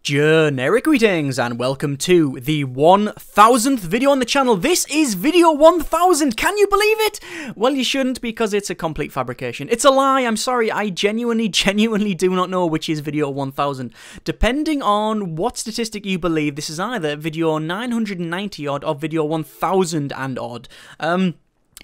Generic greetings and welcome to the 1000th video on the channel. This is video 1000, can you believe it? Well, you shouldn't, because it's a complete fabrication. It's a lie, I'm sorry, I genuinely do not know which is video 1000. Depending on what statistic you believe, this is either video 990 odd or video 1000 and odd.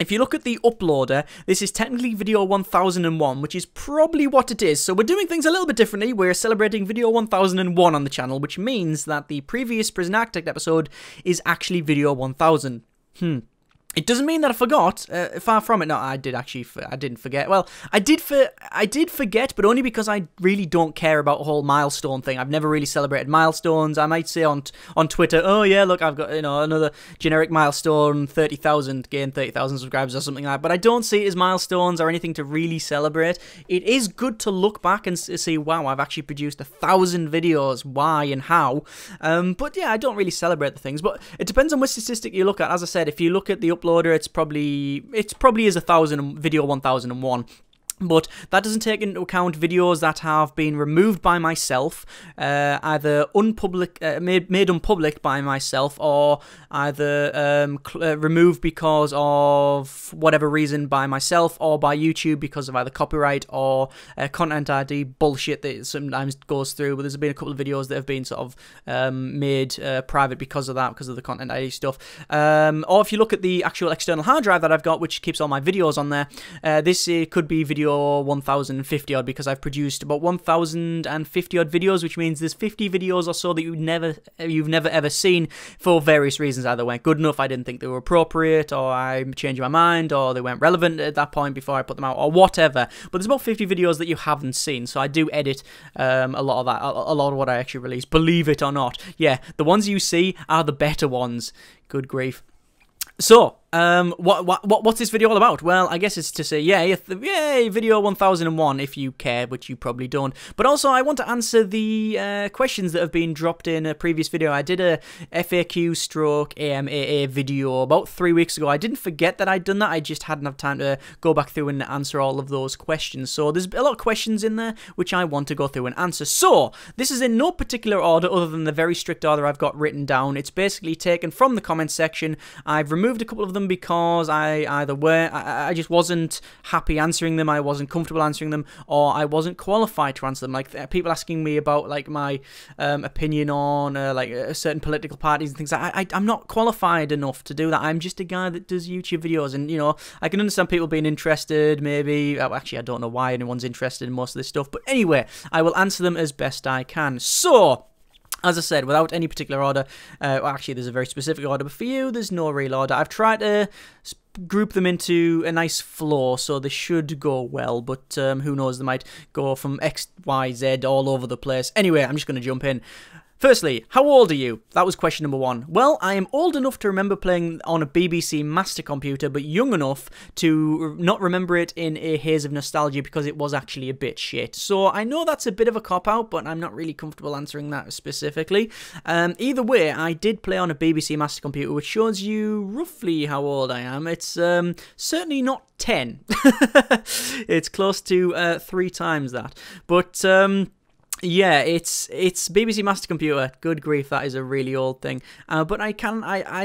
If you look at the uploader, this is technically video 1001, which is probably what it is. So we're doing things a little bit differently. We're celebrating video 1001 on the channel, which means that the previous Prison Architect episode is actually video 1000. It doesn't mean that I forgot. Far from it. No, I didn't forget. Well, I did forget, but only because I really don't care about the whole milestone thing. I've never really celebrated milestones. I might say on Twitter, oh yeah, look, I've got, another generic milestone, 30,000, gain 30,000 subscribers or something like that. But I don't see it as milestones or anything to really celebrate. It is good to look back and see, wow, I've actually produced 1,000 videos. Why and how? But yeah, I don't really celebrate the things. But it depends on which statistic you look at. As I said, if you look at the uploader, it's probably is 1000 video 1001. But that doesn't take into account videos that have been removed by myself, either made unpublic by myself, or either removed because of whatever reason by myself, or by YouTube because of either copyright or content ID bullshit that sometimes goes through. But there's been a couple of videos that have been sort of made private because of that, because of the content ID stuff. Or if you look at the actual external hard drive that I've got, which keeps all my videos on there, this could be video 1050 odd, because I've produced about 1050 odd videos, which means there's 50 videos or so that you've never ever seen for various reasons. Either weren't good enough, I didn't think they were appropriate, or I changed my mind, or they weren't relevant at that point before I put them out, or whatever. But there's about 50 videos that you haven't seen, so I do edit a lot of that, a lot of what I actually release, believe it or not. Yeah, the ones you see are the better ones. Good grief. So, what's this video all about? Well, I guess it's to say, yay, video 1001 if you care, which you probably don't. But also, I want to answer the questions that have been dropped in a previous video. I did a FAQ stroke AMAA video about 3 weeks ago. I didn't forget that I'd done that, I just hadn't had time to go back through and answer all of those questions. So there's a lot of questions in there which I want to go through and answer. So, this is in no particular order other than the very strict order I've got written down. It's basically taken from the comments section. I've removed a couple of them because I just wasn't happy answering them, I wasn't comfortable answering them, or I wasn't qualified to answer them. Like people asking me about like my opinion on certain political parties and things. I'm not qualified enough to do that. I'm just a guy that does YouTube videos, and I can understand people being interested. Maybe actually I don't know why anyone's interested in most of this stuff, but anyway, I will answer them as best I can. So, as I said, without any particular order, well, actually there's a very specific order, but for you, there's no real order. I've tried to group them into a nice flow, so they should go well, but who knows, they might go from X, Y, Z all over the place. Anyway, I'm just going to jump in. Firstly, how old are you? That was question number one. Well, I am old enough to remember playing on a BBC Master computer, but young enough to not remember it in a haze of nostalgia because it was actually a bit shit. So I know that's a bit of a cop-out, but I'm not really comfortable answering that specifically. Either way, I did play on a BBC Master computer, which shows you roughly how old I am. It's certainly not 10. It's close to 3 times that. But yeah, it's BBC Master Computer. Good grief, that is a really old thing. But I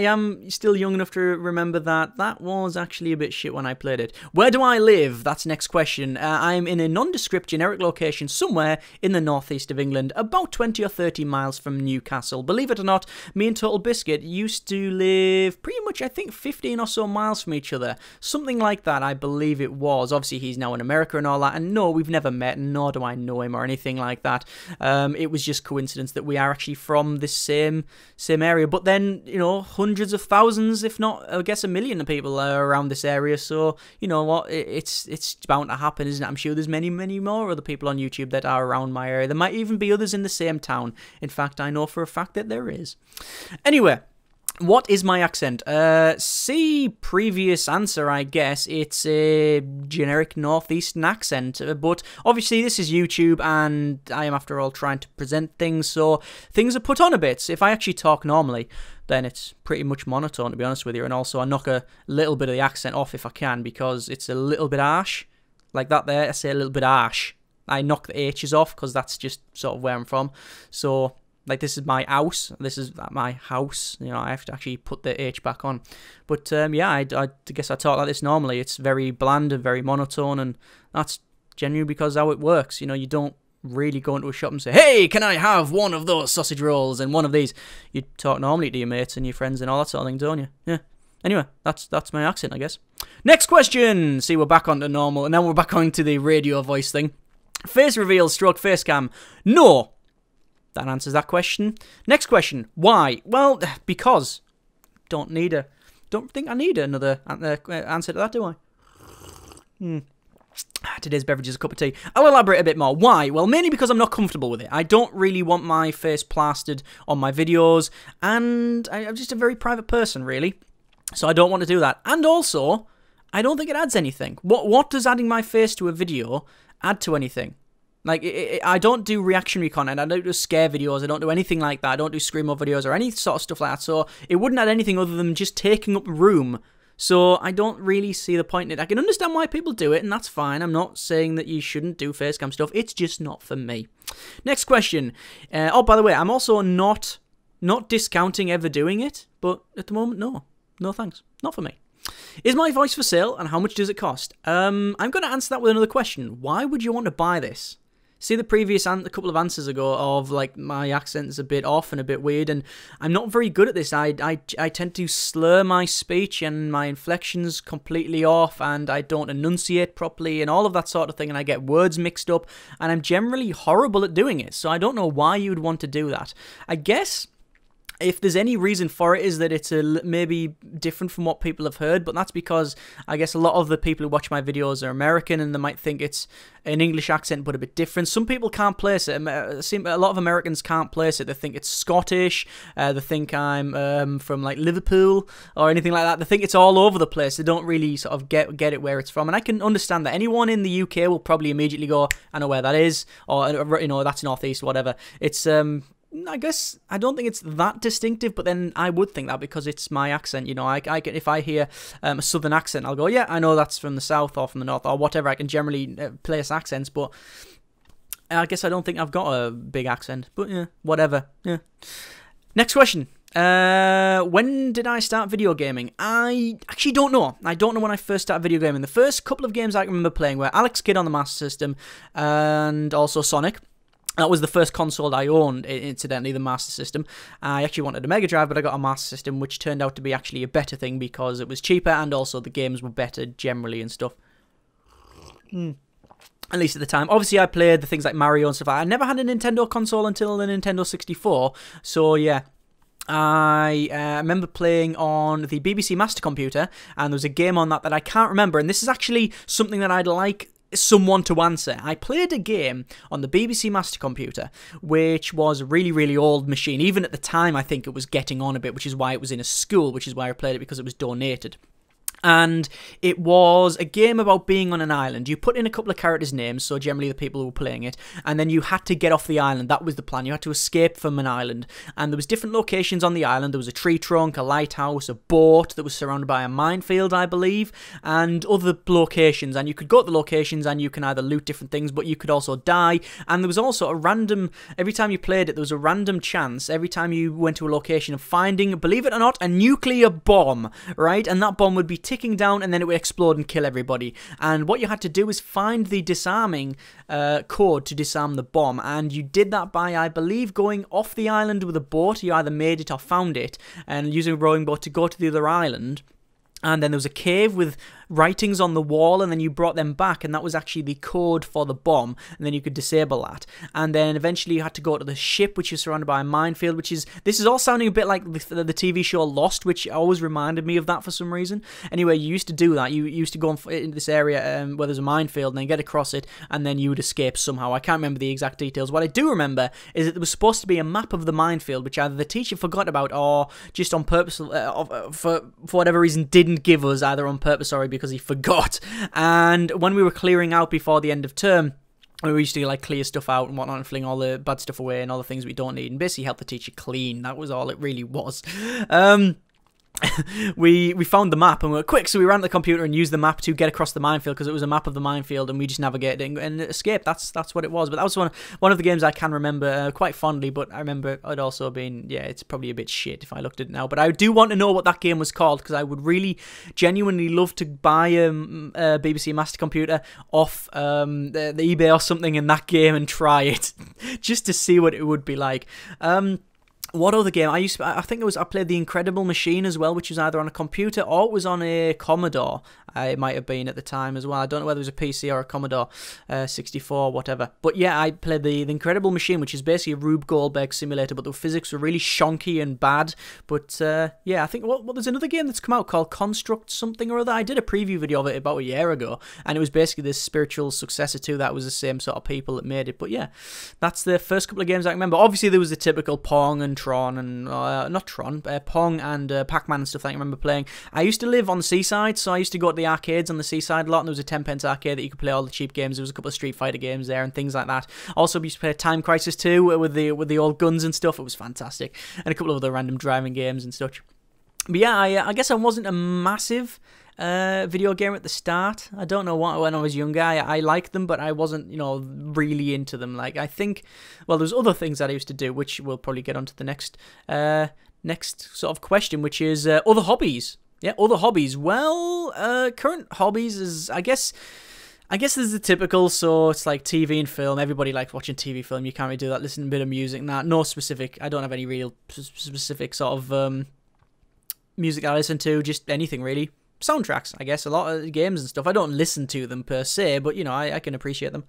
am still young enough to remember that was actually a bit shit when I played it. Where do I live? That's next question. I'm in a nondescript generic location somewhere in the northeast of England, about 20 or 30 miles from Newcastle. Believe it or not, me and Total Biscuit used to live pretty much, I think, 15 or so miles from each other. Something like that, I believe it was. Obviously, he's now in America and all that, and no, we've never met, nor do I know him or anything like that. It was just coincidence that we are actually from this same area. But then, hundreds of thousands, if not, I guess, 1 million of people are around this area. So, you know what, it's bound to happen, isn't it? I'm sure there's many, many more other people on YouTube that are around my area. There might even be others in the same town. In fact, I know for a fact that there is. Anyway, what is my accent? See previous answer, I guess. It's a generic northeastern accent, but obviously this is YouTube, and I am, after all, trying to present things, so things are put on a bit. If I actually talk normally, then it's pretty much monotone, to be honest with you, and also I knock a little bit of the accent off if I can, because it's a little bit harsh. Like that there, I say a little bit harsh. I knock the H's off, because that's just sort of where I'm from, so Like, this is my house. This is my house. You know, I have to actually put the H back on. But, yeah, I guess I talk like this normally. It's very bland and very monotone, and that's genuinely because how it works. You know, you don't really go into a shop and say, hey, can I have one of those sausage rolls and one of these? You talk normally to your mates and your friends and all that sort of thing, don't you? Yeah. Anyway, that's my accent, I guess. Next question. See, we're back onto normal, and now we're back onto the radio voice thing. Face reveal stroke face cam. No. That answers that question. Next question. Why? Well, because. Don't think I need another answer to that, do I? Today's beverage is a cup of tea. I'll elaborate a bit more. Why? Well, mainly because I'm not comfortable with it. I don't really want my face plastered on my videos, and I'm just a very private person, really. So I don't want to do that. And also, I don't think it adds anything. What does adding my face to a video add to anything? Like, I don't do reactionary content. I don't do scare videos. I don't do anything like that. I don't do screamo videos or any sort of stuff like that. So it wouldn't add anything other than just taking up room. So I don't really see the point in it. I can understand why people do it, and that's fine. I'm not saying that you shouldn't do facecam stuff. It's just not for me. Next question. Oh, by the way, I'm also not discounting ever doing it, but at the moment, no. No thanks. Not for me. Is my voice for sale, and how much does it cost? I'm going to answer that with another question. Why would you want to buy this? See the previous a couple of answers ago of, like, my accent's a bit off and a bit weird, and I'm not very good at this. I tend to slur my speech, and my inflection's completely off, and I don't enunciate properly, and all of that sort of thing, and I get words mixed up, and I'm generally horrible at doing it, so I don't know why you would want to do that. I guess if there's any reason for it is that it's maybe different from what people have heard, but that's because I guess a lot of the people who watch my videos are American, and they might think it's an English accent but a bit different. Some people can't place it. A lot of Americans can't place it. They think it's Scottish. They think I'm from like Liverpool or anything like that. They think it's all over the place. They don't really sort of get it where it's from, and I can understand that. Anyone in the UK will probably immediately go, I know where that is, or, you know, that's northeast, whatever. It's I guess I don't think it's that distinctive, but then I would think that because it's my accent. You know, I can, if I hear a southern accent, I'll go, yeah, I know that's from the south or from the north or whatever. I can generally place accents, but I guess I don't think I've got a big accent. But yeah, whatever. Yeah. Next question. When did I start video gaming? I actually don't know. I don't know when I first started video gaming. The first couple of games I can remember playing were Alex Kidd on the Master System and also Sonic. That was the first console I owned, incidentally, the Master System. I actually wanted a Mega Drive, but I got a Master System, which turned out to be actually a better thing because it was cheaper and also the games were better generally and stuff. At least at the time. Obviously, I played the things like Mario and stuff. I never had a Nintendo console until the Nintendo 64, so yeah. I remember playing on the BBC Master Computer, and there was a game on that I can't remember, and this is actually something that I'd like someone to answer. I played a game on the BBC Master Computer, which was a really, really old machine. Even at the time, I think it was getting on a bit, which is why it was in a school, which is why I played it, because it was donated. And it was a game about being on an island. You put in a couple of characters' names, so generally the people who were playing it, and then you had to get off the island. That was the plan. You had to escape from an island. And there was different locations on the island. There was a tree trunk, a lighthouse, a boat that was surrounded by a minefield, I believe, and other locations. And you could go to the locations and you can either loot different things, but you could also die. And there was also a random, every time you played it, there was a random chance, every time you went to a location, of finding, believe it or not, a nuclear bomb, right? And that bomb would be ticking down, and then it would explode and kill everybody. And what you had to do is find the disarming code to disarm the bomb, and you did that by, I believe, going off the island with a boat. You either made it or found it, and using a rowing boat to go to the other island. And then there was a cave with writings on the wall, and then you brought them back, and that was actually the code for the bomb, and then you could disable that. And then eventually you had to go to the ship, which is surrounded by a minefield, which is, this is all sounding a bit like the TV show Lost, which always reminded me of that for some reason. Anyway, you used to do that. You used to go into this area where there's a minefield, and then get across it, and then you would escape somehow. I can't remember the exact details. What I do remember is that there was supposed to be a map of the minefield, which either the teacher forgot about, or just on purpose, for whatever reason, didn't give us, either on purpose or because he forgot. And when we were clearing out before the end of term, we used to like clear stuff out and whatnot and fling all the bad stuff away and all the things we don't need and basically help the teacher clean. That was all it really was. we found the map and we were quick, so we ran to the computer and used the map to get across the minefield because it was a map of the minefield, and we just navigated and escaped. That's what it was. But that was one of the games I can remember quite fondly. But I remember it also being, yeah, it's probably a bit shit if I looked at it now. But I do want to know what that game was called, because I would really genuinely love to buy a BBC Master Computer off the eBay or something in that game and try it just to see what it would be like. What other game? I played The Incredible Machine as well, which was either on a computer or it was on a Commodore. It might have been at the time as well. I don't know whether it was a PC or a Commodore 64, whatever. But yeah, I played the Incredible Machine, which is basically a Rube Goldberg simulator, but the physics were really shonky and bad. But yeah, I think there's another game that's come out called Construct something or other. I did a preview video of it about a year ago, and it was basically this spiritual successor to that. It was the same sort of people that made it. But yeah, that's the first couple of games I remember. Obviously, there was the typical Pong and Tron and Pong and Pac-Man and stuff that I remember playing. I used to live on the seaside, so I used to go to the arcades on the seaside a lot, and there was a 10p arcade that you could play all the cheap games. There was a couple of Street Fighter games there and things like that. Also, we used to play Time Crisis 2 with the old guns and stuff. It was fantastic, and a couple of other random driving games and such. But yeah, I guess I wasn't a massive video gamer at the start. I don't know what, when I was younger, I liked them, but I wasn't, really into them. Like, I think, well, there's other things that I used to do, which we'll probably get onto the next sort of question, which is other hobbies. Yeah, other hobbies. Well, current hobbies is, I guess there's the typical, so it's like TV and film. Everybody likes watching TV, film. You can't really do that. Listen to a bit of music and that. No specific, I don't have any real specific sort of music I listen to, just anything really. Soundtracks, I guess, a lot of games and stuff. I don't listen to them per se, but, I can appreciate them.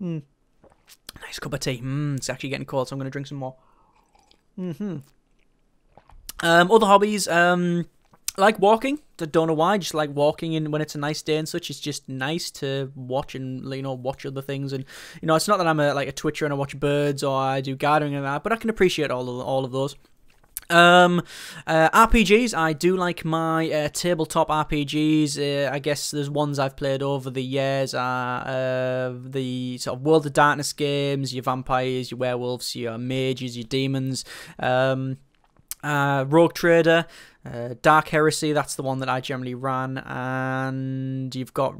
Nice cup of tea. It's actually getting cold, so I'm going to drink some more. Other hobbies, like walking. I don't know why, just like walking when it's a nice day and such. It's just nice to watch and, watch other things. And, it's not that I'm a twitcher and I watch birds or I do gardening and that, but I can appreciate all of those. RPGs, I do like my tabletop RPGs. I guess there's ones I've played over the years are the sort of World of Darkness games, your vampires, your werewolves, your mages, your demons, Rogue Trader, Dark Heresy, that's the one that I generally ran, and you've got,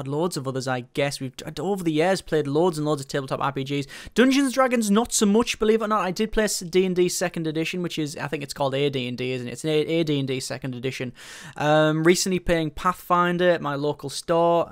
loads of others, I guess. We've, over the years, played loads and loads of tabletop RPGs. Dungeons & Dragons, not so much, believe it or not. I did play D&D 2nd Edition, which is, I think it's called AD&D, isn't it? It's an AD&D 2nd Edition. Recently playing Pathfinder at my local store.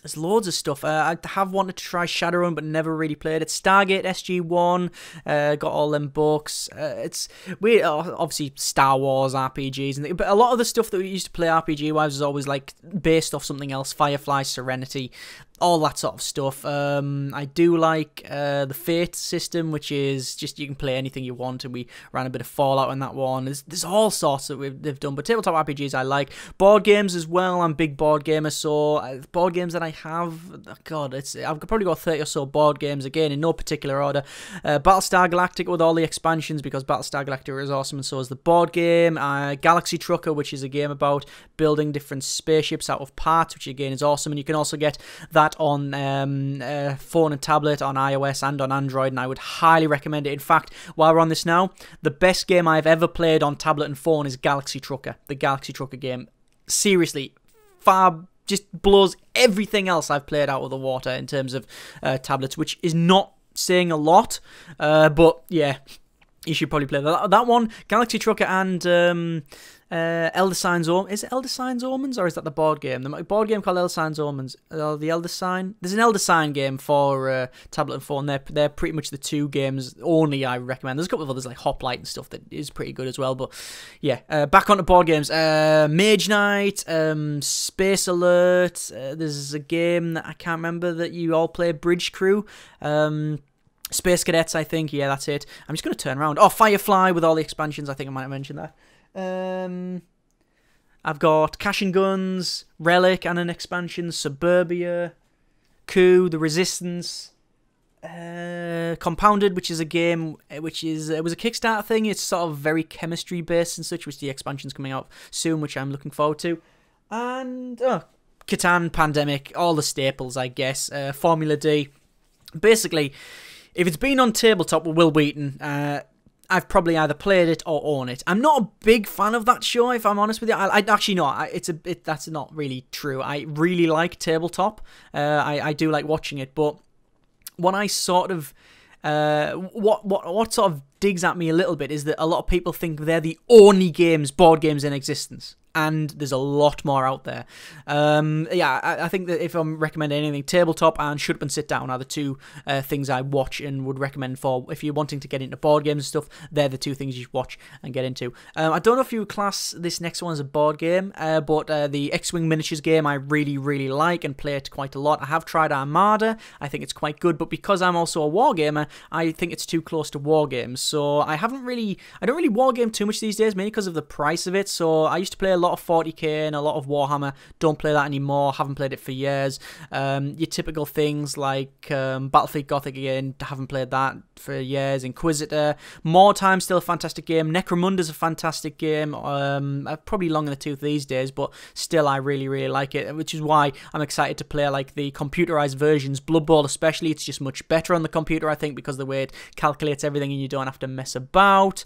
There's loads of stuff. I have wanted to try Shadowrun, but never really played it. Stargate SG-1, got all them books. It's weird. Obviously, Star Wars RPGs, but a lot of the stuff that we used to play RPG-wise was always like based off something else. Firefly, Serenity, all that sort of stuff. I do like the Fate system, which is just you can play anything you want, and we ran a bit of Fallout on that one. There's all sorts that they've done, but tabletop RPGs I like. Board games as well. I'm a big board gamer, so board games that I have, I've probably got 30 or so board games, again in no particular order. Battlestar Galactica with all the expansions, because Battlestar Galactica is awesome, and so is the board game. Galaxy Trucker, which is a game about building different spaceships out of parts, which again is awesome, and you can also get that on phone and tablet, on iOS and on Android, and I would highly recommend it. In fact, while we're on this now, the best game I've ever played on tablet and phone is Galaxy Trucker, the Galaxy Trucker game. Seriously, just blows everything else I've played out of the water in terms of tablets, which is not saying a lot, but yeah, you should probably play that one, Galaxy Trucker, and Elder Signs Omens. Is it Elder Signs Omens, or is that the board game? The board game called Elder Signs Omens. The Elder Sign. There's an Elder Sign game for tablet and phone. They're pretty much the two games only I recommend. There's a couple of others like Hoplite and stuff that is pretty good as well. But yeah, back onto board games. Mage Knight, Space Alert. There's a game that I can't remember that you all play, Bridge Crew. Space Cadets, I think. Yeah, that's it. I'm just going to turn around. Oh, Firefly with all the expansions. I think I might have mentioned that. I've got Cash and Guns, Relic and an expansion, Suburbia, Coup, The Resistance, Compounded, which is a game which is it was a Kickstarter thing. It's sort of very chemistry based and such, which the expansion's coming out soon, which I'm looking forward to. And Catan, Pandemic, all the staples, I guess. Formula D. Basically, if it's been on tabletop with Will Wheaton, I've probably either played it or own it. I'm not a big fan of that show, if I'm honest with you. I actually no, that's not really true. I really like tabletop. I do like watching it, but what I sort of what sort of digs at me a little bit is that a lot of people think they're the only board games in existence. And there's a lot more out there. Yeah, I think that if I'm recommending anything, tabletop and Shut Up and Sit Down are the two things I watch and would recommend for if you're wanting to get into board games and stuff. They're the two things you should watch and get into. I don't know if you class this next one as a board game, but the X-Wing miniatures game I really, really like and play it quite a lot. I have tried Armada. I think it's quite good, but because I'm also a wargamer, I think it's too close to war games. So I don't really wargame too much these days, mainly because of the price of it. So I used to play a lot of 40k and a lot of Warhammer. Don't play that anymore. Haven't played it for years. Your typical things like Battlefleet Gothic again. Haven't played that for years. Inquisitor. More Time, still a fantastic game. Necromunda's a fantastic game. Probably long in the tooth these days, but still I really, really like it, which is why I'm excited to play like the computerized versions. Blood Bowl especially. It's just much better on the computer, I think, because the way it calculates everything and you don't have to mess about.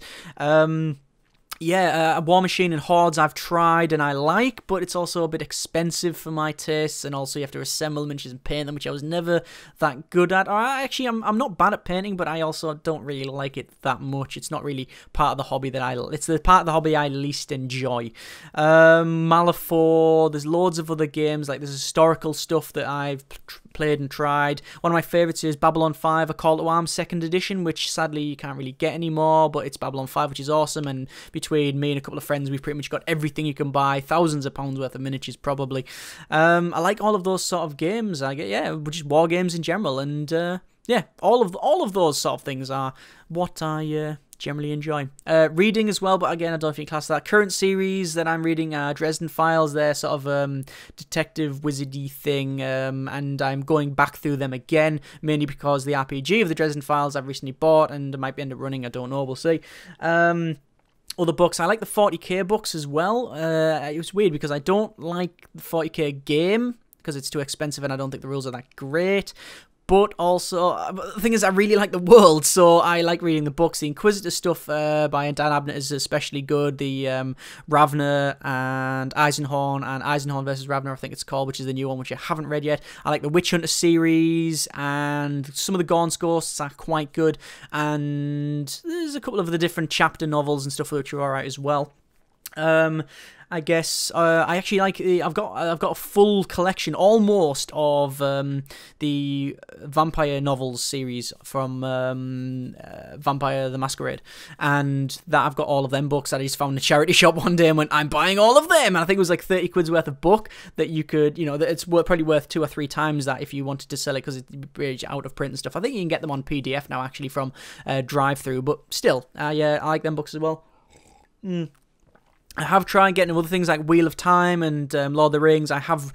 Yeah, War Machine and Hordes I've tried and I like, but it's also a bit expensive for my tastes, and also you have to assemble miniatures and paint them, which I was never that good at. Or actually, I'm not bad at painting, but I also don't really like it that much. It's not really part of the hobby it's the part of the hobby I least enjoy. Malifaux, there's loads of other games, like there's historical stuff that I've played and tried. One of my favourites is Babylon 5, A Call to Arms 2nd edition, which sadly you can't really get anymore, but it's Babylon 5, which is awesome, and between me and a couple of friends, we've pretty much got everything you can buy, thousands of pounds worth of miniatures probably. I like all of those sort of games, just war games in general, and yeah, all of those sort of things are what I generally enjoy. Reading as well, but again, I don't know if you class that. Current series that I'm reading are Dresden Files. They're sort of detective wizardy thing, and I'm going back through them again, mainly because the RPG of the Dresden Files I've recently bought, and I might be end up running, I don't know, we'll see. Other books, I like the 40k books as well. It was weird because I don't like the 40k game because it's too expensive and I don't think the rules are that great. But also, the thing is, I really like the world, so I like reading the books. The Inquisitor stuff by Dan Abnett is especially good. The Ravner and Eisenhorn versus Ravner, I think it's called, which is the new one, which I haven't read yet. I like the Witch Hunter series, and some of the Gaunt's Ghosts are quite good. And there's a couple of the different chapter novels and stuff which are alright as well. I guess I actually like. I've got a full collection almost of the vampire novels series from Vampire the Masquerade, and that I've got all of them books that I just found in a charity shop one day and went, I'm buying all of them. And I think it was like 30 quid's worth of book that you could, that it's probably worth 2 or 3 times that if you wanted to sell it because it's out of print and stuff. I think you can get them on PDF now actually from drive-through, but still, yeah, I like them books as well. I have tried getting other things like Wheel of Time and Lord of the Rings. I have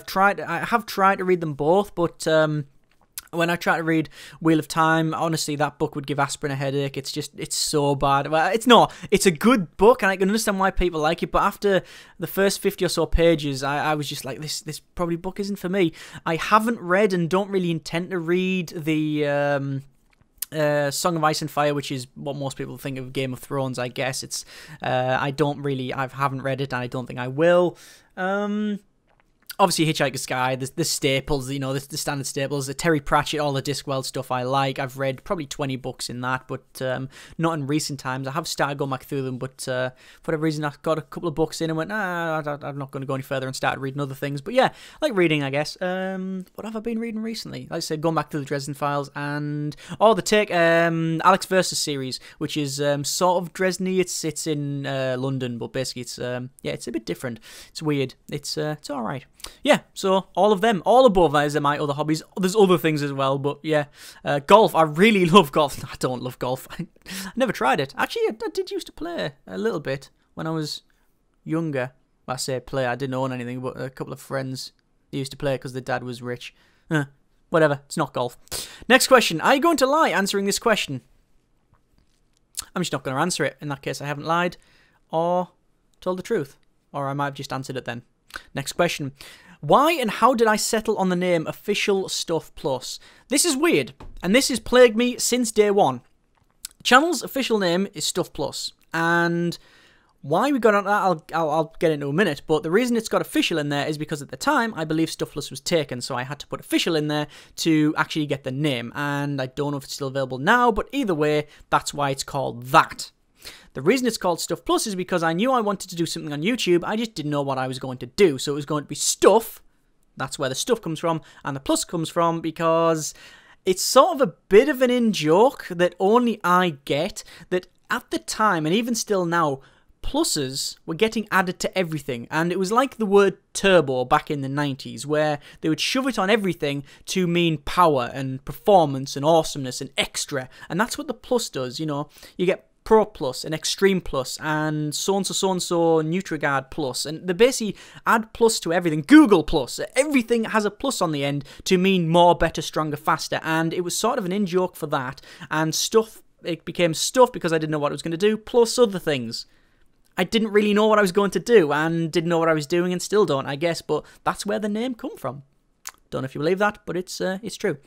tried to read them both, but when I try to read Wheel of Time, honestly, that book would give aspirin a headache. It's so bad. Well, it's not. It's a good book, and I can understand why people like it, but after the first 50 or so pages, I was just like, this probably book isn't for me. I haven't read and don't really intend to read the Song of Ice and Fire, which is what most people think of Game of Thrones, I guess. It's I haven't read it and I don't think I will. Obviously, Hitchhiker's Guide, the staples, the standard staples, the Terry Pratchett, all the Discworld stuff I like. I've read probably 20 books in that, but not in recent times. I have started going back through them, but for whatever reason, I got a couple of books in and went, I'm not going to go any further, and started reading other things. But yeah, I like reading, I guess. What have I been reading recently? Like I said, going back to the Dresden Files and the Alex Versus series, which is sort of Dresden-y. It's in London, but basically it's a bit different. It's weird. It's all right. Yeah, so all of them, all above those are my other hobbies. There's other things as well, but yeah. Golf, I really love golf. I don't love golf. I never tried it. Actually, I did used to play a little bit when I was younger. Well, I say play, I didn't own anything, but a couple of friends used to play because their dad was rich. Whatever, it's not golf. Next question, are you going to lie answering this question? I'm just not going to answer it. In that case, I haven't lied or told the truth. Or I might have just answered it then. Next question. Why and how did I settle on the name Official Stuff Plus? This is weird, and this has plagued me since day one. Channel's official name is Stuff Plus, and why we got on that, I'll get into a minute, but the reason it's got official in there is because at the time, I believe Stuff Plus was taken, so I had to put official in there to actually get the name, and I don't know if it's still available now, but either way, that's why it's called that. The reason it's called Stuff Plus is because I knew I wanted to do something on YouTube, I just didn't know what I was going to do, so it was going to be stuff, that's where the stuff comes from, and the plus comes from because it's sort of a bit of an in-joke that only I get, that at the time, and even still now, pluses were getting added to everything, and it was like the word turbo back in the 90s, where they would shove it on everything to mean power and performance and awesomeness and extra, and that's what the plus does, you know. You get Pro Plus and Extreme Plus and so-and-so NutriGuard Plus, and they basically add plus to everything. Google Plus, everything has a plus on the end to mean more, better, stronger, faster, and it was sort of an in-joke for that, and stuff, it became stuff because I didn't know what I was going to do, plus other things. I didn't really know what I was going to do, and didn't know what I was doing, and still don't, I guess, but that's where the name come from. Don't know if you believe that, but it's true.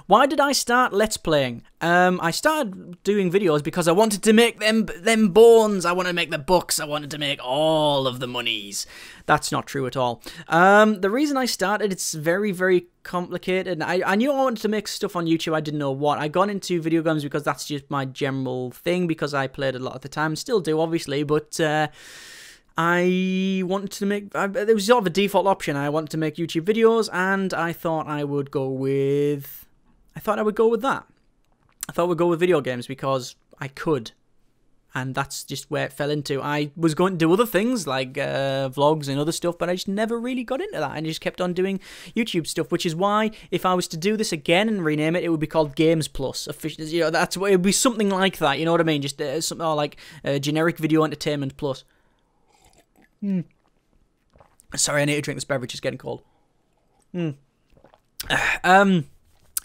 Why did I start Let's Playing? I started doing videos because I wanted to make them bones, I wanted to make the bucks, I wanted to make all of the monies. That's not true at all. The reason I started, it's very, very complicated. I knew I wanted to make stuff on YouTube, I didn't know what. I got into video games because that's just my general thing, because I played a lot at the time, still do obviously, but I wanted to make, there was sort of a default option, I wanted to make YouTube videos, and I thought I would go with that. I thought I would go with video games because I could, and that's just where it fell into. I was going to do other things like vlogs and other stuff, but I just never really got into that, and just kept on doing YouTube stuff, which is why if I was to do this again and rename it, it would be called Games Plus. You know, that's what it would be, something like that. You know what I mean? Just something like generic video entertainment plus. Sorry, I need to drink this beverage. It's getting cold. The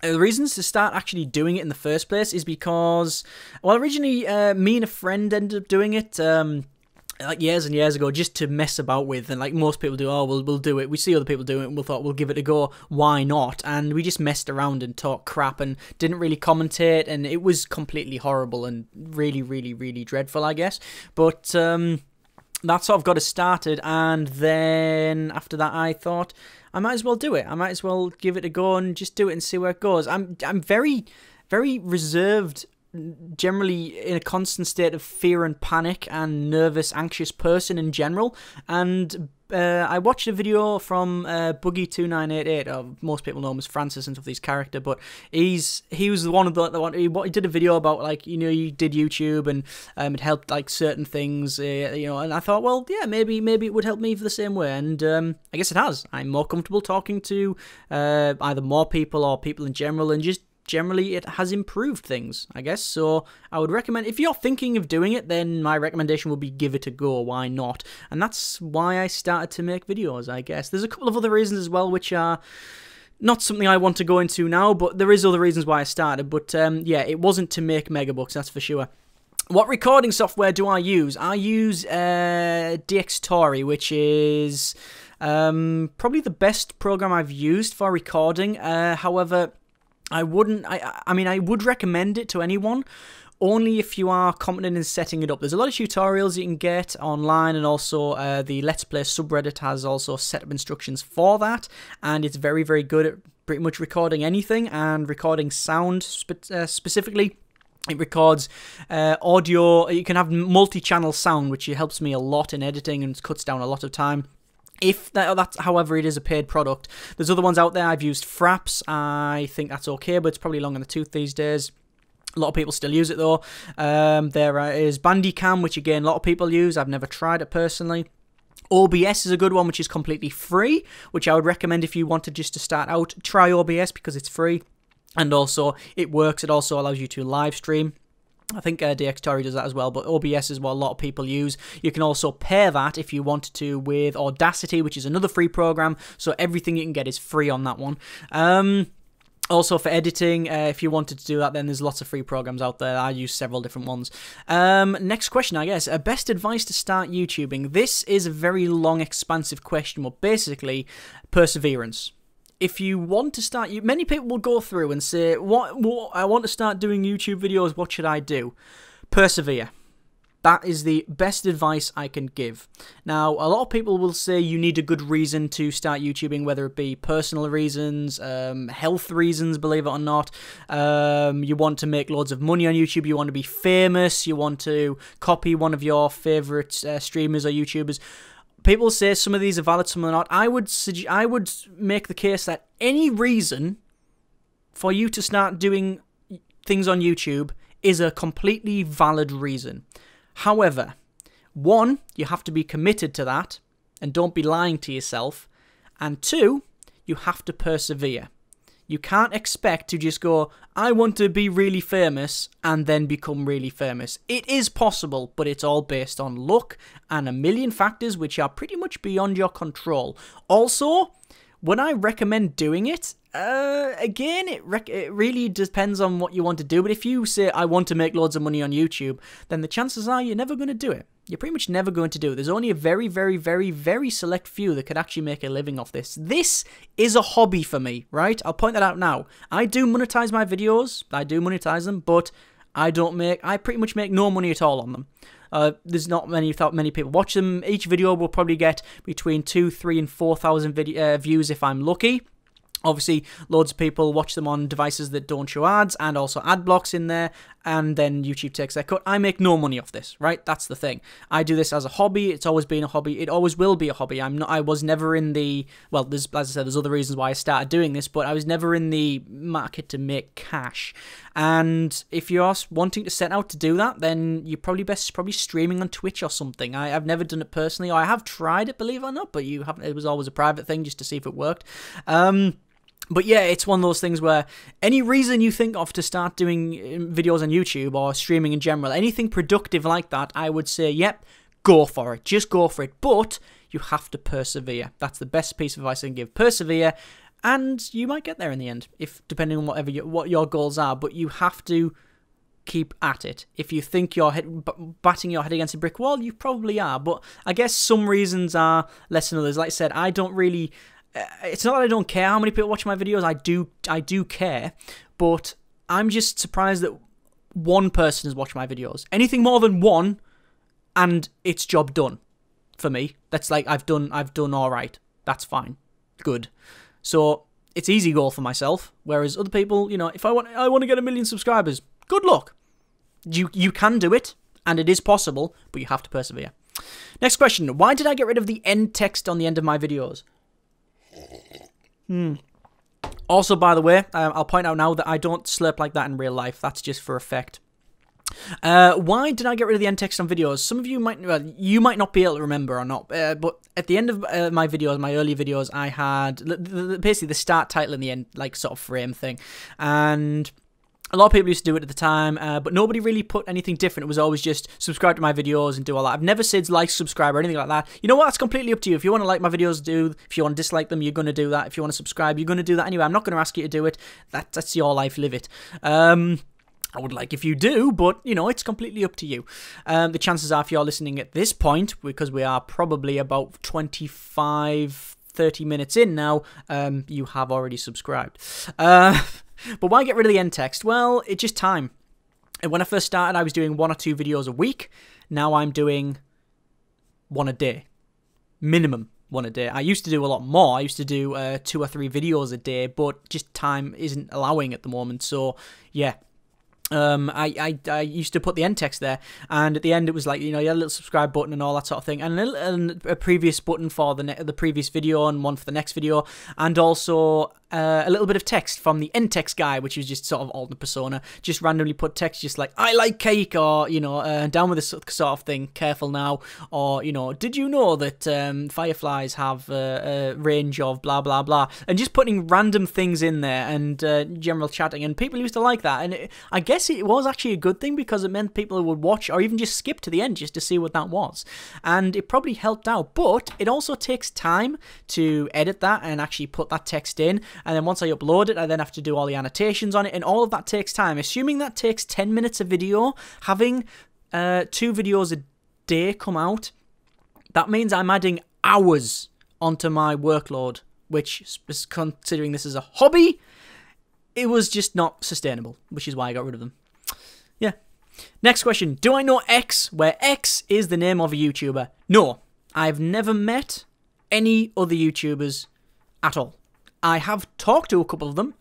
reasons to start actually doing it in the first place is because, well, originally me and a friend ended up doing it like years and years ago, just to mess about with, and like most people do. Oh, we'll do it. We see other people doing it, and we thought we'll give it a go. Why not? And we just messed around and talked crap and didn't really commentate, and it was completely horrible and really, really, really dreadful, I guess. But that sort of got us started, and then after that I thought I might as well do it. I might as well give it a go and just do it and see where it goes. I'm very, very reserved, generally in a constant state of fear and panic and nervous, anxious person in general, and I watched a video from Boogie2988. Most people know him as Francis and stuff, his character, but he was the one of the one. He did a video about, like, you know, you did YouTube and it helped like certain things, you know. And I thought, well, yeah, maybe it would help me for the same way, and I guess it has. I'm more comfortable talking to either more people or people in general, and just generally it has improved things, I guess. So I would recommend, if you're thinking of doing it, then my recommendation would be give it a go. Why not? And that's why I started to make videos, I guess. There's a couple of other reasons as well, which are not something I want to go into now, but there is other reasons why I started. But yeah, it wasn't to make megabucks, that's for sure. What recording software do I use? I use DxTory, which is probably the best program I've used for recording. However, I mean, I would recommend it to anyone, only if you are competent in setting it up. There's a lot of tutorials you can get online, and also the Let's Play subreddit has also setup instructions for that, and it's very, very good at pretty much recording anything, and recording sound specifically. It records audio. You can have multi-channel sound, which helps me a lot in editing and cuts down a lot of time. If that's, however, it is a paid product. There's other ones out there. I've used Fraps. I think that's okay, but it's probably long in the tooth these days. A lot of people still use it though. There is Bandicam, which again a lot of people use. I've never tried it personally. OBS is a good one, which is completely free, which I would recommend if you wanted just to start out. Try OBS because it's free, and also it works. It also allows you to live stream. I think DxTory does that as well, but OBS is what a lot of people use. You can also pair that if you wanted to with Audacity, which is another free program, so everything you can get is free on that one. Also for editing, if you wanted to do that, then there's lots of free programs out there. I use several different ones. Next question, I guess. Best advice to start YouTubing. This is a very long, expansive question, but basically, perseverance. if you want to start, many people will go through and say, what I want to start doing YouTube videos, what should I do? Persevere. That is the best advice I can give. Now, a lot of people will say you need a good reason to start YouTubing, whether it be personal reasons, health reasons, believe it or not. You want to make loads of money on YouTube, you want to be famous, you want to copy one of your favourite streamers or YouTubers. People say some of these are valid, some are not. I would make the case that any reason for you to start doing things on YouTube is a completely valid reason. However, one, you have to be committed to that and don't be lying to yourself. And two, you have to persevere. You can't expect to just go, I want to be really famous and then become really famous. It is possible, but it's all based on luck and a million factors which are pretty much beyond your control. Also, when I recommend doing it, again, it really depends on what you want to do. But if you say, I want to make loads of money on YouTube, then the chances are you're never going to do it. You're pretty much never going to do it. There's only a very, very, very, very select few that could actually make a living off this. This is a hobby for me, right? I'll point that out now. I do monetize my videos. I do monetize them, but I pretty much make no money at all on them. There's not many people watch them. Each video will probably get between 2,000, 3,000 and 4,000 views if I'm lucky. Obviously, loads of people watch them on devices that don't show ads and also ad blocks in there, and then YouTube takes their cut. I make no money off this, right? That's the thing. I do this as a hobby. It's always been a hobby. It always will be a hobby. I was never in the, well, as I said, there's other reasons why I started doing this, but I was never in the market to make cash. And if you're wanting to set out to do that, then you're probably streaming on Twitch or something. I've never done it personally, or I have tried it, believe it or not, but it was always a private thing just to see if it worked. But yeah, it's one of those things where any reason you think of to start doing videos on YouTube or streaming in general, anything productive like that, I would say, yep, go for it. Just go for it. But you have to persevere. That's the best piece of advice I can give. Persevere, and you might get there in the end, depending on what your goals are. But you have to keep at it. If you think you're batting your head against a brick wall, you probably are. But I guess some reasons are less than others. Like I said, I don't really... It's not that I don't care how many people watch my videos. I do care, but I'm just surprised that one person has watched my videos. Anything more than one, and it's job done for me. That's like I've done all right. That's fine, good. So it's easy goal for myself. Whereas other people, you know, if I want to get 1 million subscribers, good luck. You can do it, and it is possible, but you have to persevere. Next question: why did I get rid of the end text on the end of my videos? Also, by the way, I'll point out now that I don't slurp like that in real life. That's just for effect. Why did I get rid of the end text on videos? Some of you might, well, you might not be able to remember or not, but at the end of my videos, my early videos, I had basically the start title and the end, like, sort of frame thing. And a lot of people used to do it at the time, but nobody really put anything different. It was always just subscribe to my videos and do all that. I've never said like, subscribe or anything like that. You know what? It's completely up to you. If you want to like my videos, do. If you want to dislike them, you're going to do that. If you want to subscribe, you're going to do that anyway. I'm not going to ask you to do it. That's your life. Live it. I would like if you do, but, you know, it's completely up to you. The chances are, if you're listening at this point, because we are probably about 25-30 minutes in now, you have already subscribed. But why get rid of the end text? Well, it's just time. And when I first started, I was doing 1 or 2 videos a week. Now I'm doing 1 a day. Minimum 1 a day. I used to do a lot more. I used to do 2 or 3 videos a day, but just time isn't allowing at the moment. So, yeah. I used to put the end text there, and at the end it was like, you know, you had a little subscribe button and all that sort of thing, and a previous button for the previous video and one for the next video, and also a little bit of text from the end text guy, which was just sort of alternate persona, just randomly put text just like, I like cake, or, you know, down with this sort of thing, careful now, or, you know, did you know that fireflies have a range of blah blah blah, and just putting random things in there, and general chatting, and people used to like that, and I guess it was actually a good thing, because it meant people would watch or even just skip to the end just to see what that was, and it probably helped out. But it also takes time to edit that and actually put that text in, and then once I upload it, I then have to do all the annotations on it, and all of that takes time. Assuming that takes 10 minutes a video, having 2 videos a day come out, that means I'm adding hours onto my workload which, considering this is a hobby, it was just not sustainable, which is why I got rid of them. Yeah. Next question. Do I know X, where X is the name of a YouTuber? No. I've never met any other YouTubers at all. I have talked to a couple of them.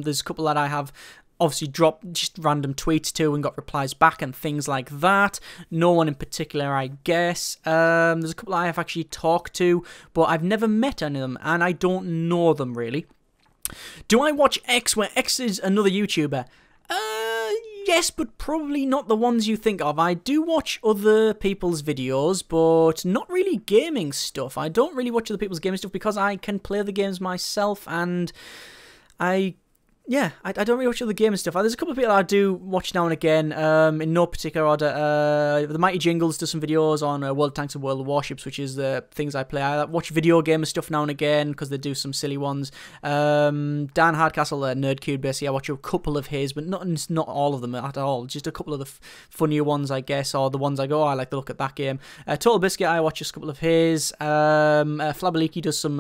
There's a couple that I have obviously dropped just random tweets to and got replies back and things like that. No one in particular, I guess. There's a couple I have actually talked to, but I've never met any of them, and I don't know them really. Do I watch X, where X is another YouTuber? Yes, but probably not the ones you think of. I do watch other people's videos, but not really gaming stuff. I don't really watch other people's gaming stuff because I can play the games myself, and I don't really watch other gaming stuff. There's a couple of people I do watch now and again, in no particular order. The Mighty Jingles does some videos on World of Tanks and World of Warships, which is the things I play. I watch video game stuff now and again because they do some silly ones. Dan Hardcastle, Nerdcube, basically, I watch a couple of his, but not all of them at all. Just a couple of the funnier ones, I guess, or the ones I go, oh, I like to look at that game. Total Biscuit, I watch a couple of his. Flabaliki does some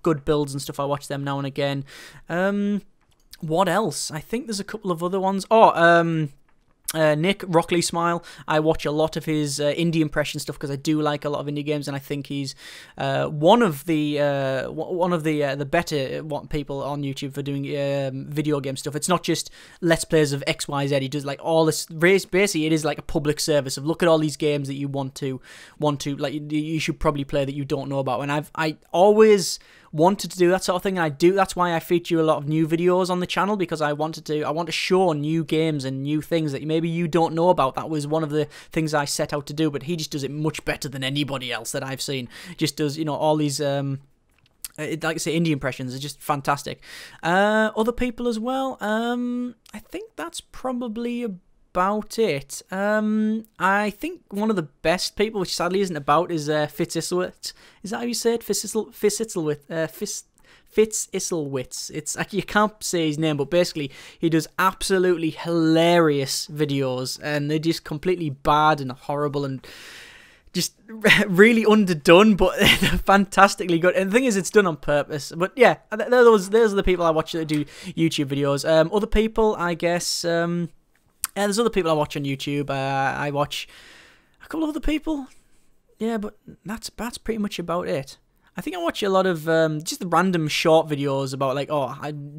good builds and stuff. I watch them now and again. What else? I think there's a couple of other ones. Nick Rockley Smile. I watch a lot of his indie impression stuff because I do like a lot of indie games, and I think he's one of the better people on YouTube for doing video game stuff. It's not just Let's Plays of XYZ. He does like all this. Basically, it is like a public service of look at all these games that you want to like you should probably play that you don't know about. And I always wanted to do that sort of thing, and I do. That's why I feature a lot of new videos on the channel, because I want to show new games and new things that maybe you don't know about. That was one of the things I set out to do, but he just does it much better than anybody else that I've seen. Just does, all these like I say, indie impressions are just fantastic. Other people as well. I think that's probably about it. I think one of the best people, which sadly isn't about, is Fitz Islowitz. Is that how you say it? Fitz Islowitz. It's you can't say his name, but basically he does absolutely hilarious videos, and they're just completely bad and horrible and just really underdone, but they're fantastically good. And the thing is, it's done on purpose. But yeah, those are the people I watch that do YouTube videos. Other people, I guess. There's other people I watch on YouTube. I watch a couple of other people. Yeah, but that's pretty much about it. I think I watch a lot of just the random short videos about like,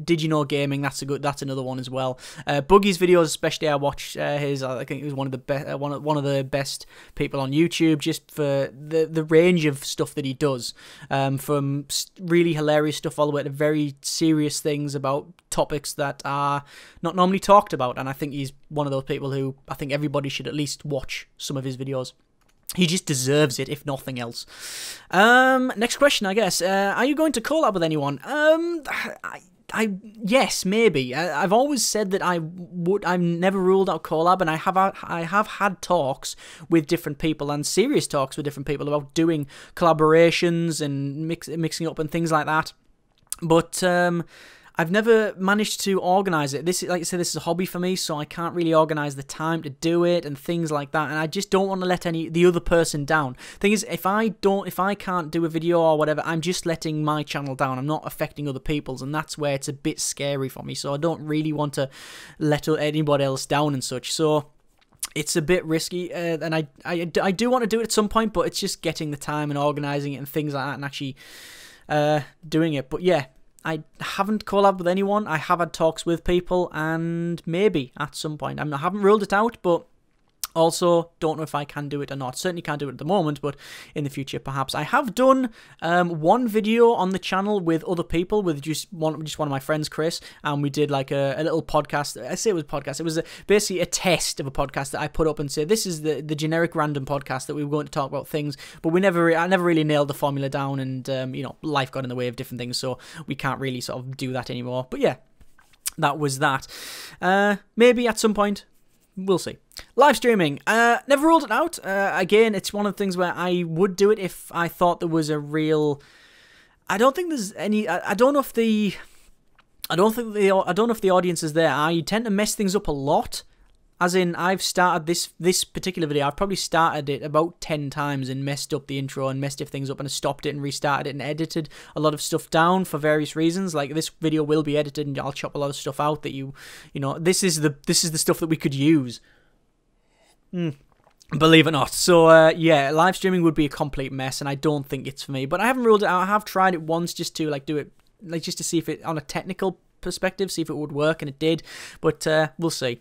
did you know gaming? That's another one as well. Boogie's videos, especially, I watch his. I think he was one of the best, one of the best people on YouTube, just for the range of stuff that he does, from really hilarious stuff all the way to very serious things about topics that are not normally talked about. And I think he's one of those people who I think everybody should at least watch some of his videos. He just deserves it, if nothing else. Next question, I guess. Are you going to collab with anyone? Yes, maybe. I've always said that I've never ruled out collab, and I have had talks with different people, and serious talks with different people about doing collaborations and mixing up and things like that. But I've never managed to organise it. This is, like I said, this is a hobby for me, so I can't really organise the time to do it and things like that. And I just don't want to let the other person down. Thing is, if I can't do a video or whatever, I'm just letting my channel down. I'm not affecting other people's, and that's where it's a bit scary for me. So I don't really want to let anybody else down and such. So it's a bit risky, and I do want to do it at some point, but it's just getting the time and organising it and things like that, and actually doing it. But yeah, I haven't collabed with anyone. I have had talks with people, and maybe at some point. I haven't ruled it out, but also don't know if I can do it or not. Certainly can't do it at the moment, but in the future perhaps. I have done one video on the channel with other people, with just one of my friends, Chris, and we did like a little podcast. I say it was a podcast. It was basically a test of a podcast that I put up and said, this is the generic random podcast that we were going to talk about things, but I never really nailed the formula down, and life got in the way of different things, so we can't really sort of do that anymore. But yeah, that was that. Maybe at some point. We'll see. Live streaming. Never ruled it out. Again, it's one of the things where I would do it if I thought there was a real. I don't think there's any. I don't know if the audience is there. I tend to mess things up a lot. As in, I've started this particular video, I've probably started it about 10 times and messed up the intro and messed things up and stopped it and restarted it and edited a lot of stuff down for various reasons. Like, this video will be edited and I'll chop a lot of stuff out that you know, this is the stuff that we could use. Believe it or not. So, yeah, live streaming would be a complete mess and I don't think it's for me. But I haven't ruled it out. I have tried it once just to, like, do it, like, just to see if it, on a technical perspective, see if it would work, and it did. But, we'll see.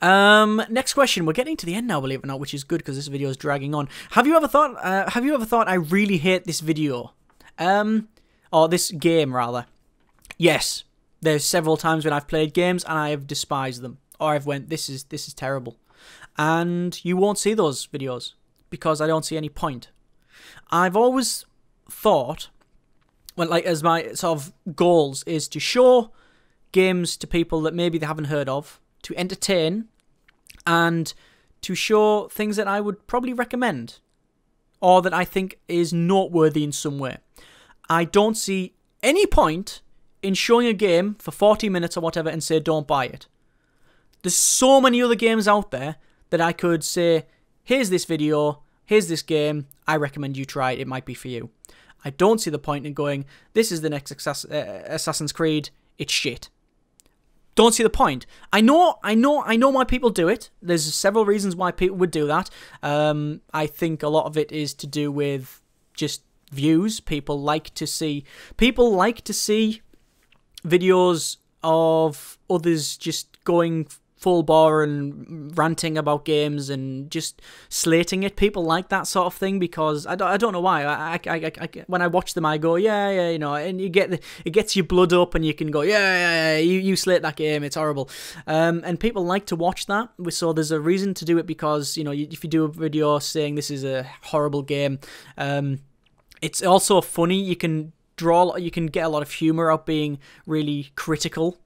Next question. We're getting to the end now, believe it or not, which is good because this video is dragging on. Have you ever thought I really hate this video? Or this game, rather. Yes. There's several times when I've played games and I have despised them. Or I've went, this is terrible. And you won't see those videos because I don't see any point. I've always thought, well, like, as my sort of goals is to show games to people that maybe they haven't heard of, to entertain, and to show things that I would probably recommend or that I think is noteworthy in some way. I don't see any point in showing a game for 40 minutes or whatever and say don't buy it. There's so many other games out there that I could say, here's this video, here's this game, I recommend you try it, it might be for you. I don't see the point in going, this is the next Assassin's Creed, it's shit. Don't see the point. I know why people do it. There's several reasons why people would do that. I think a lot of it is to do with just views. People like to see videos of others just going full bore and ranting about games and just slating it. People like that sort of thing because I don't know why. I when I watch them, I go, yeah, you know, and it gets your blood up, and you can go, yeah, you slate that game, it's horrible. And people like to watch that, so there's a reason to do it because, you know, if you do a video saying this is a horrible game, it's also funny. You can get a lot of humor out being really critical.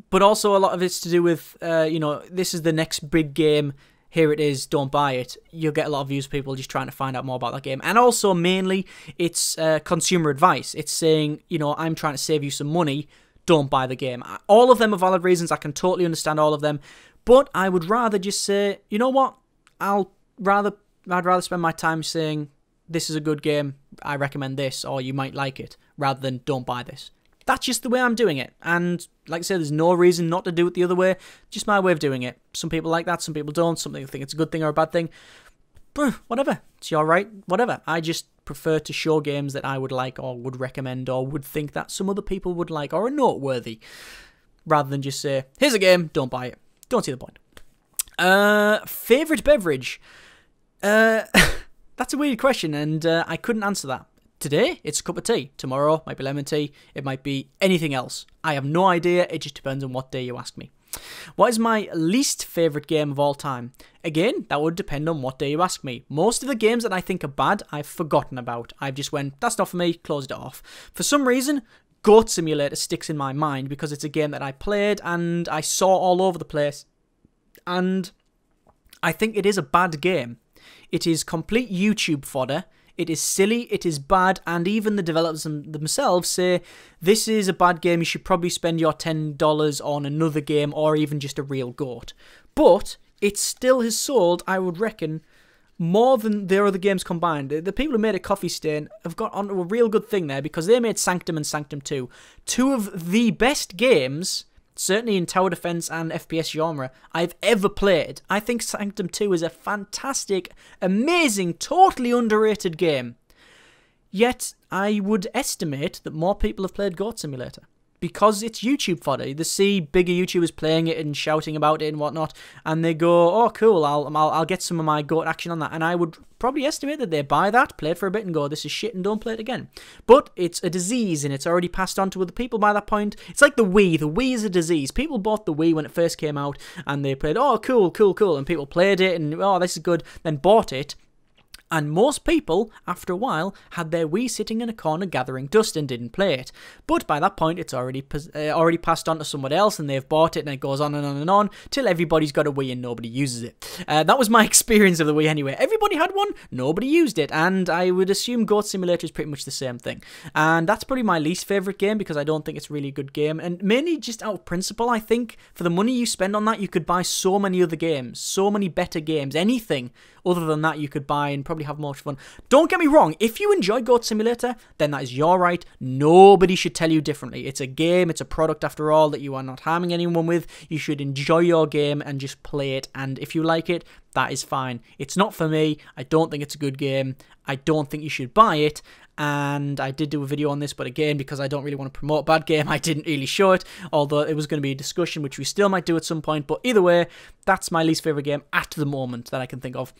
But also a lot of it's to do with, you know, this is the next big game, here it is, don't buy it. You'll get a lot of views, people just trying to find out more about that game. And also, mainly, it's consumer advice. It's saying, you know, I'm trying to save you some money, don't buy the game. All of them are valid reasons, I can totally understand all of them. But I would rather just say, you know what, I'd rather spend my time saying, this is a good game, I recommend this, or you might like it, rather than don't buy this. That's just the way I'm doing it. And like I said, there's no reason not to do it the other way. Just my way of doing it. Some people like that, some people don't. Some people think it's a good thing or a bad thing. Whatever. It's your right. Whatever. I just prefer to show games that I would like or would recommend or would think that some other people would like or are noteworthy. Rather than just say, here's a game, don't buy it. Don't see the point. Favourite beverage? That's a weird question and I couldn't answer that. Today, it's a cup of tea. Tomorrow, might be lemon tea. It might be anything else. I have no idea. It just depends on what day you ask me. What is my least favourite game of all time? Again, that would depend on what day you ask me. Most of the games that I think are bad, I've forgotten about. I've just went, that's not for me, closed it off. For some reason, Goat Simulator sticks in my mind because it's a game that I played and I saw all over the place. And I think it is a bad game. It is complete YouTube fodder. It is silly, it is bad, and even the developers themselves say, this is a bad game, you should probably spend your $10 on another game or even just a real goat. But it still has sold, I would reckon, more than their other games combined. The people who made a Coffee Stain have got onto a real good thing there because they made Sanctum and Sanctum 2. Two of the best games, certainly in tower defense and FPS genre, I've ever played. I think Sanctum 2 is a fantastic, amazing, totally underrated game. Yet, I would estimate that more people have played Goat Simulator. Because it's YouTube fodder. They see bigger YouTubers playing it and shouting about it and whatnot, and they go, oh cool, I'll get some of my goat action on that. And I would probably estimate that they buy that, play it for a bit and go, this is shit, and don't play it again. But it's a disease and it's already passed on to other people by that point. It's like the Wii. The Wii is a disease. People bought the Wii when it first came out and they played, oh cool, and people played it and, oh this is good, then bought it. And most people, after a while, had their Wii sitting in a corner gathering dust and didn't play it. But by that point, it's already passed on to someone else, and they've bought it, and it goes on and on and on, till everybody's got a Wii and nobody uses it. That was my experience of the Wii anyway. Everybody had one, nobody used it, and I would assume Goat Simulator is pretty much the same thing. And that's probably my least favourite game, because I don't think it's really a good game, and mainly just out of principle. I think for the money you spend on that, you could buy so many other games, so many better games, anything other than that you could buy and probably have more fun. Don't get me wrong, if you enjoy Goat Simulator, then that is your right. Nobody should tell you differently. It's a game, it's a product after all that you are not harming anyone with. You should enjoy your game and just play it, and if you like it, that is fine. It's not for me. I don't think it's a good game. I don't think you should buy it, and I did do a video on this, but again, because I don't really want to promote a bad game, I didn't really show it, although it was going to be a discussion, which we still might do at some point. But either way, that's my least favourite game at the moment that I can think of.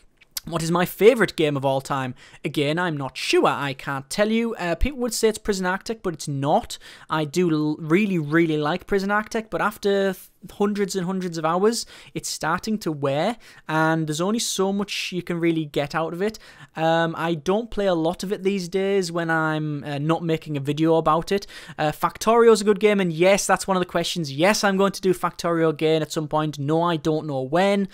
What is my favourite game of all time? Again, I'm not sure. I can't tell you. People would say it's Prison Architect, but it's not. I do really, really like Prison Architect, but after hundreds and hundreds of hours, it's starting to wear, and there's only so much you can really get out of it. I don't play a lot of it these days when I'm not making a video about it. Factorio is a good game, and yes, that's one of the questions. Yes, I'm going to do Factorio again at some point. No, I don't know when.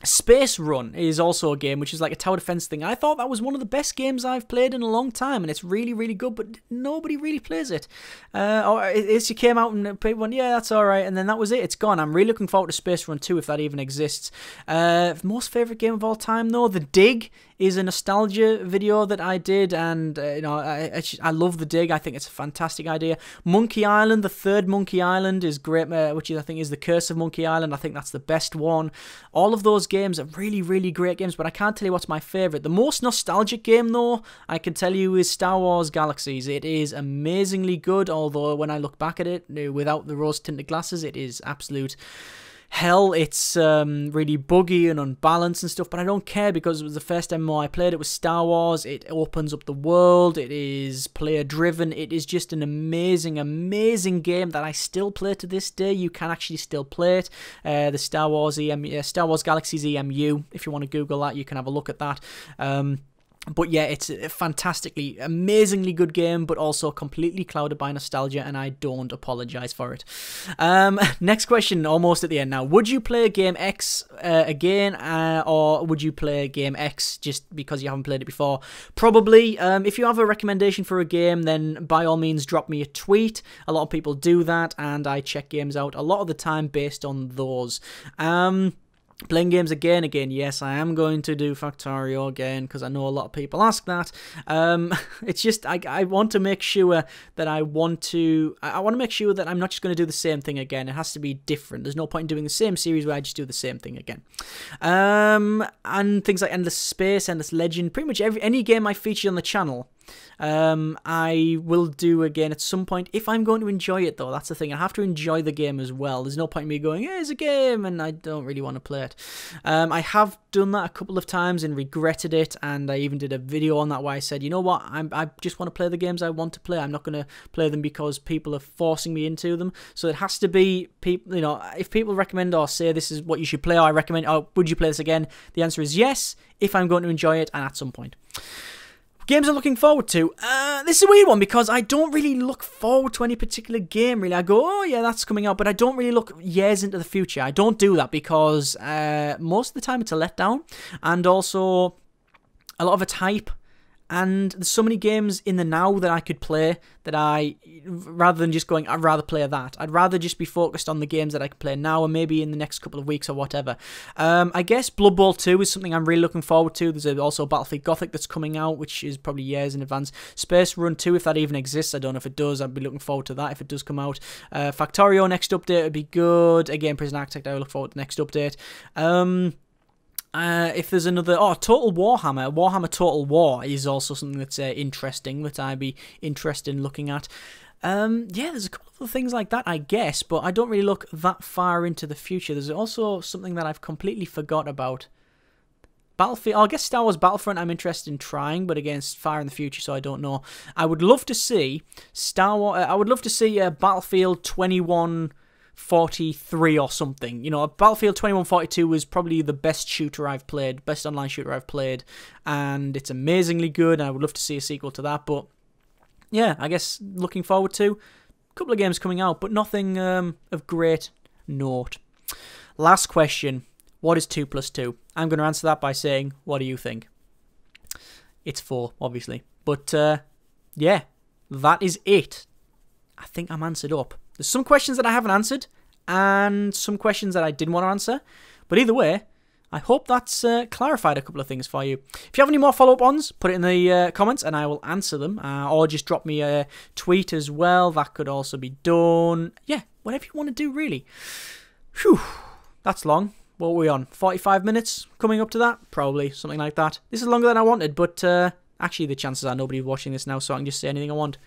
Space Run is also a game which is like a tower defense thing. I thought that was one of the best games I've played in a long time, and it's really, really good, but nobody really plays it. Or it came out and people went, yeah, that's alright, and then that was it. It's gone. I'm really looking forward to Space Run 2, if that even exists. Most favourite game of all time, though, The Dig is a nostalgia video that I did, and you know, I love The Dig. I think it's a fantastic idea. Monkey Island, the third Monkey Island, is great, which I think is The Curse of Monkey Island. I think that's the best one. All of those games are really, really great games, but I can't tell you what's my favourite. The most nostalgic game, though, I can tell you is Star Wars Galaxies. It is amazingly good, although when I look back at it, without the rose-tinted glasses, it is absolute hell. It's really buggy and unbalanced and stuff, but I don't care, because it was the first MMO I played. It was Star Wars. It opens up the world. It is player driven. It is just an amazing, amazing game that I still play to this day. You can actually still play it. The Star Wars Star Wars Galaxies EMU. If you want to Google that, you can have a look at that. But yeah, it's a fantastically, amazingly good game, but also completely clouded by nostalgia, and I don't apologise for it. Next question, almost at the end now. Would you play Game X again, or would you play Game X just because you haven't played it before? Probably. If you have a recommendation for a game, then by all means drop me a tweet. A lot of people do that, and I check games out a lot of the time based on those. Playing games again, yes, I am going to do Factorio again, because I know a lot of people ask that. It's just, I want to make sure that I want to make sure that I'm not just going to do the same thing again. It has to be different. There's no point in doing the same series where I just do the same thing again. And things like Endless Space, Endless Legend, pretty much any game I feature on the channel, I will do again at some point, if I'm going to enjoy it, though. That's the thing. I have to enjoy the game as well. There's no point in me going, hey, it's a game, and I don't really want to play it. I have done that a couple of times and regretted it, and I even did a video on that where I said, you know what, I just want to play the games I want to play. I'm not going to play them because people are forcing me into them. So it has to be people, you know, if people recommend or say this is what you should play, or I recommend, oh, would you play this again? The answer is yes, if I'm going to enjoy it, and at some point. Games I'm looking forward to. This is a weird one, because I don't really look forward to any particular game, really. I go, oh yeah, that's coming out, but I don't really look years into the future. I don't do that, because most of the time it's a letdown, and also a lot of it's hype. And there's so many games in the now that I could play that rather than just going, I'd rather play that. I'd rather just be focused on the games that I can play now, and maybe in the next couple of weeks or whatever. I guess Blood Bowl 2 is something I'm really looking forward to. There's also Battlefield Gothic that's coming out, which is probably years in advance. Space Run 2, if that even exists. I don't know if it does. I'd be looking forward to that if it does come out. Factorio, next update would be good. Again, Prison Architect, I look forward to the next update. If there's another... Oh, Total Warhammer. Warhammer Total War is also something that's interesting, that I'd be interested in looking at. Yeah, there's a couple of other things like that, I guess, but I don't really look that far into the future. There's also something that I've completely forgot about. Battlefield... Oh, I guess Star Wars Battlefront I'm interested in trying, but again, it's far in the future, so I don't know. I would love to see Star Wars... I would love to see Battlefield 21... 43 or something. You know, Battlefield 2142 was probably the best shooter I've played, best online shooter I've played, and it's amazingly good, and I would love to see a sequel to that. But yeah, I guess looking forward to a couple of games coming out, but nothing of great note. Last question. What is 2 plus 2? I'm going to answer that by saying, what do you think? It's 4, obviously. But, yeah, that is it. I think I'm answered up. There's some questions that I haven't answered, and some questions that I didn't want to answer. But either way, I hope that's clarified a couple of things for you. If you have any more follow-up ones, put it in the comments, and I will answer them. Or just drop me a tweet as well. That could also be done. Yeah, whatever you want to do, really. Phew, that's long. What were we on? 45 minutes coming up to that? Probably, something like that. This is longer than I wanted, but actually the chances are nobody's watching this now, so I can just say anything I want.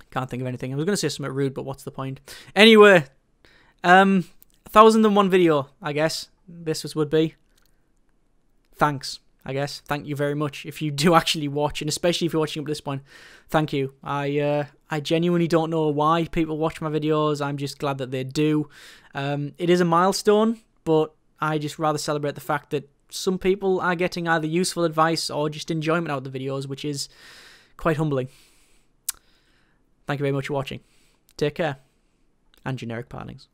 Can't think of anything. I was going to say something rude, but what's the point? Anyway, 1001 video, I guess this would be. Thanks, I guess. Thank you very much if you do actually watch, and especially if you're watching up to this point. Thank you. I genuinely don't know why people watch my videos. I'm just glad that they do. It is a milestone, but I just rather celebrate the fact that some people are getting either useful advice or just enjoyment out of the videos, which is quite humbling. Thank you very much for watching. Take care, and generic partings.